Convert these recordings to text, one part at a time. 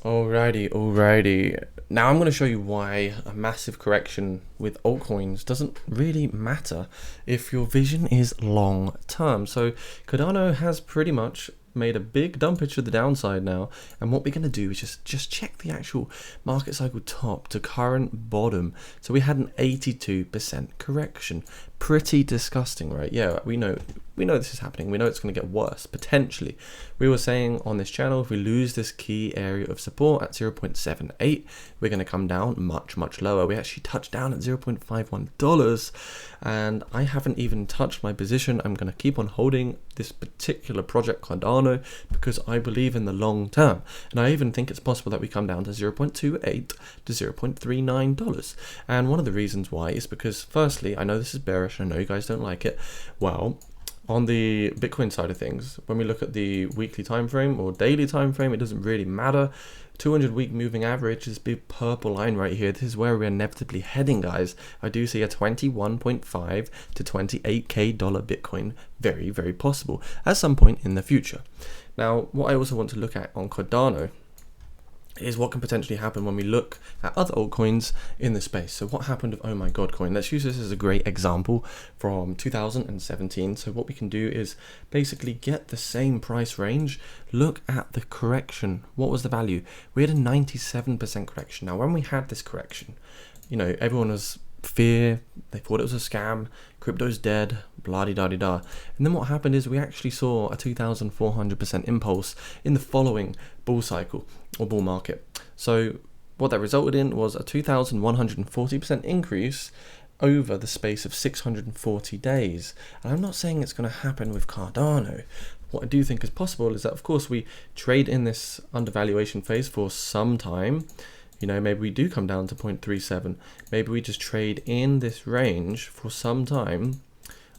Alrighty. Now I'm going to show you why a massive correction with altcoins doesn't really matter if your vision is long term. So Cardano has pretty much made a big dumpage to the downside now, and what we're going to do is just check the actual market cycle top to current bottom. So we had an 82% correction. Pretty disgusting, right? Yeah, we know this is happening. We know it's going to get worse potentially. We were saying on this channel, if we lose this key area of support at 0.78, we're going to come down much lower. We actually touched down at $0.51, and I haven't even touched my position. I'm going to keep on holding this particular project Cardano because I believe in the long term, and I even think it's possible that we come down to 0.28 to $0.39. And one of the reasons why is because, firstly, I know this is bearish. I know you guys don't like it. Well, on the Bitcoin side of things, when we look at the weekly time frame or daily time frame, it doesn't really matter. 200-week moving average is big purple line right here. This is where we're inevitably heading, guys. I do see a 21.5 to 28k dollar Bitcoin very possible at some point in the future. Now, what I also want to look at on Cardano is what can potentially happen when we look at other altcoins in the space. So what happened with Oh My God coin? Let's use this as a great example from 2017. So what we can do is basically get the same price range, look at the correction. What was the value? We had a 97% correction. Now, when we had this correction, you know, everyone was fear, they thought it was a scam, crypto's dead, blah-de-da-de-da. And then what happened is we actually saw a 2,400% impulse in the following bull cycle or bull market. So what that resulted in was a 2,140% increase over the space of 640 days. And I'm not saying it's going to happen with Cardano. What I do think is possible is that, of course, we trade in this undervaluation phase for some time. You know, maybe we do come down to 0.37. Maybe we just trade in this range for some time,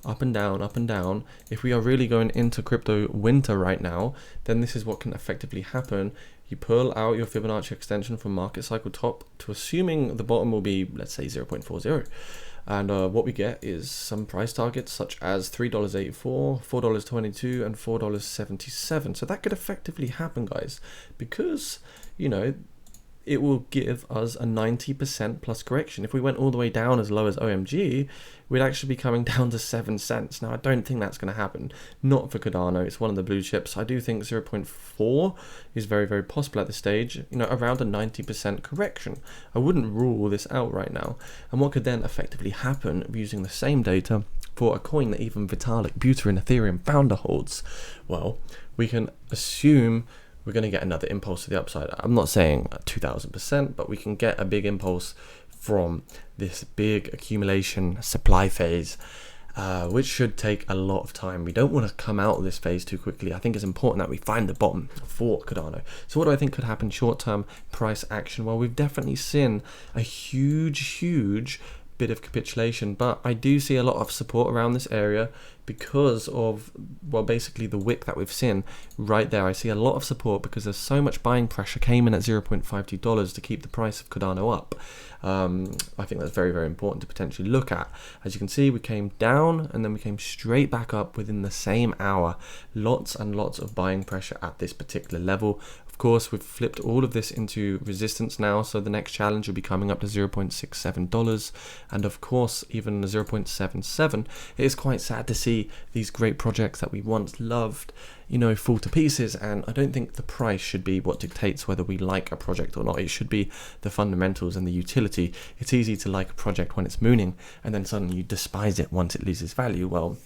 up and down. If we are really going into crypto winter right now, then this is what can effectively happen. You pull out your Fibonacci extension from market cycle top to assuming the bottom will be, let's say, 0.40. And what we get is some price targets such as $3.84, $4.22, and $4.77. So that could effectively happen, guys, because, you know, it will give us a 90% plus correction. If we went all the way down as low as OMG, we'd actually be coming down to 7 cents. Now, I don't think that's going to happen. Not for Cardano. It's one of the blue chips. I do think 0.4 is very possible at this stage. You know, around a 90% correction. I wouldn't rule this out right now. And what could then effectively happen using the same data for a coin that even Vitalik Buterin Ethereum founder holds? Well, we can assume we're going to get another impulse to the upside. I'm not saying 2000%, but we can get a big impulse from this big accumulation supply phase, which should take a lot of time. We don't want to come out of this phase too quickly. I think it's important that we find the bottom for Cardano. So what do I think could happen short-term price action? Well, we've definitely seen a huge bit of capitulation, but I do see a lot of support around this area because of, well, basically the wick that we've seen right there. I see a lot of support because there's so much buying pressure came in at $0.52 to keep the price of Cardano up. I think that's very important to potentially look at. As you can see, we came down and then we came straight back up within the same hour. Lots and lots of buying pressure at this particular level. Of course, we've flipped all of this into resistance now, so the next challenge will be coming up to $0.67, and of course even the 0.77. It is quite sad to see these great projects that we once loved, you know, fall to pieces, and I don't think the price should be what dictates whether we like a project or not. It should be the fundamentals and the utility. It's easy to like a project when it's mooning, and then suddenly you despise it once it loses value. Well,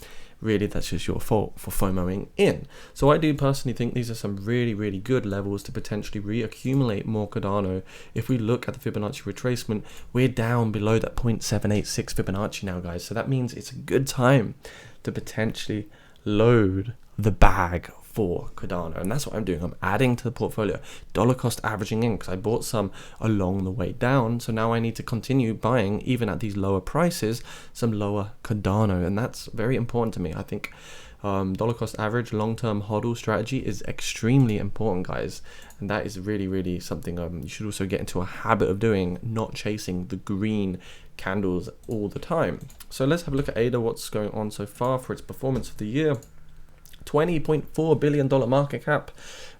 really, that's just your fault for FOMOing in. So I do personally think these are some really good levels to potentially reaccumulate more Cardano. If we look at the Fibonacci retracement, we're down below that 0.786 Fibonacci now, guys. So that means it's a good time to potentially load the bag for Cardano, and that's what I'm doing. I'm adding to the portfolio, dollar cost averaging in, because I bought some along the way down, so now I need to continue buying, even at these lower prices, some lower Cardano, and that's very important to me. I think dollar cost average long-term hodl strategy is extremely important, guys, and that is really something you should also get into a habit of doing, not chasing the green candles all the time. So let's have a look at ADA, what's going on so far for its performance of the year. $20.4 billion market cap.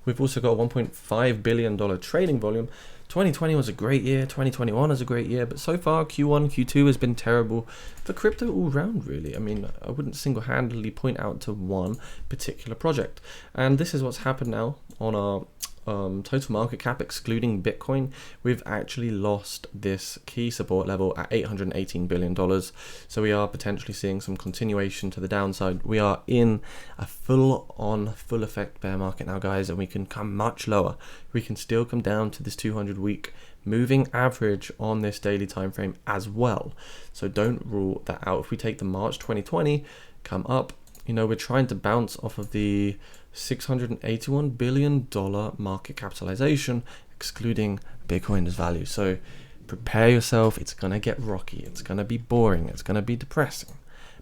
We've also got a $1.5 billion trading volume. 2020 was a great year, 2021 is a great year, but so far Q1, Q2 has been terrible for crypto all round, really. I mean, I wouldn't single-handedly point out to one particular project. And this is what's happened now on our total market cap, excluding Bitcoin. We've actually lost this key support level at $818 billion. So we are potentially seeing some continuation to the downside. We are in a full effect bear market now, guys, and we can come much lower. We can still come down to this 200-week moving average on this daily time frame as well. So don't rule that out. If we take the March 2020, come up, you know, we're trying to bounce off of the $681 billion market capitalization, excluding Bitcoin's value. So prepare yourself. It's going to get rocky. It's going to be boring. It's going to be depressing.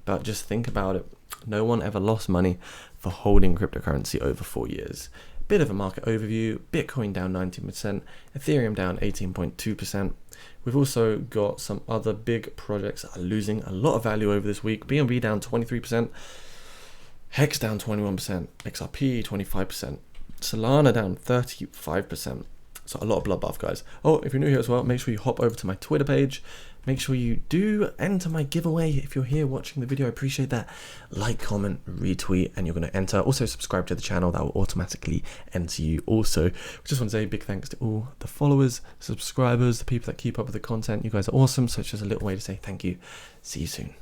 But just think about it. No one ever lost money for holding cryptocurrency over 4 years. Bit of a market overview. Bitcoin down 19%. Ethereum down 18.2%. We've also got some other big projects that are losing a lot of value over this week. BNB down 23%. Hex down 21%, XRP 25%, Solana down 35%. So a lot of bloodbath, guys. Oh, if you're new here as well, make sure you hop over to my Twitter page. Make sure you do enter my giveaway if you're here watching the video. I appreciate that. Like, comment, retweet, and you're going to enter. Also, subscribe to the channel. That will automatically enter you also. I just want to say a big thanks to all the followers, subscribers, the people that keep up with the content. You guys are awesome. So it's just a little way to say thank you. See you soon.